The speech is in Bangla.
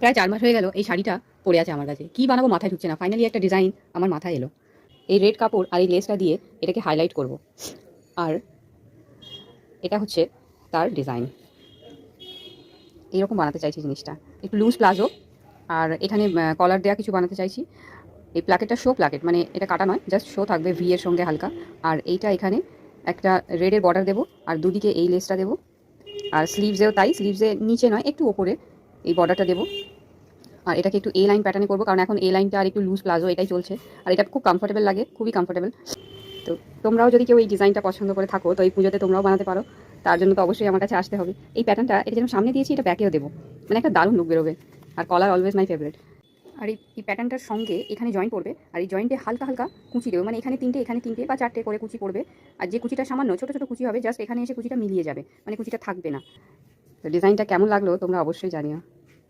প্রায় 4 মাস হয়ে গেল এই শাড়িটা পড়ে আছে আমার কাছে। কি বানাবো মাথায় ঢুকছে না। ফাইনালি একটা ডিজাইন আমার মাথায় এলো। এই রেড কাপড় আর এই লেসটা দিয়ে এটাকে হাইলাইট করব। আর এটা হচ্ছে তার ডিজাইন। এইরকম বানাতে চাইছি জিনিসটা। একটু লুজ প্লাজো আর এখানে কলার দেওয়া কিছু বানাতে চাইছি। এই প্লাকেটটা শো প্লাকেট, মানে এটা কাটা নয়, জাস্ট শো থাকবে ভি এর সঙ্গে হালকা। আর এইটা এখানে একটা রেডের বর্ডার দেবো আর দুদিকে এই লেসটা দেবো। আর স্লিভসেও তাই, স্লিভসে নিচে নয় একটু ওপরে এই বর্ডারটা দেবো। আর এটাকে একটু এ লাইন প্যাটার্নে করবো, কারণ এখন এ লাইনটা আর একটু লুজ প্লাজো এটাই চলছে। আর এটা খুব কমফোর্টেবল লাগে, খুবই কমফোর্টেবল। তো তোমরাও যদি কেউ এই ডিজাইনটা পছন্দ করে থাকো তো এই পুজোতে তোমরাও বানাতে পারো। তার জন্য তো অবশ্যই আমার কাছে আসতে হবে। এই প্যাটার্নটা এটা যেন সামনে দিয়েছি, এটা ব্যাকেও দেবো, মানে একটা দারুণ লুক বেরোবে। আর কলার অলওয়েজ মাই ফেভারিট। আর এই প্যাটার্নটার সঙ্গে এখানে জয়েন পড়বে, আর এই জয়েন্টে হালকা হালকা কুচি দেবে, মানে এখানে তিনটে বা চারটে করে কুচি পড়বে। আর যে কুচিটা সামান্য ছোটো ছোটো কুচি হবে, জাস্ট এখানে এসে কুচিটা মিলিয়ে যাবে, মানে কুচিটা থাকবে না। তো ডিজাইনটা কেমন লাগলো তোমরা অবশ্যই জানিও।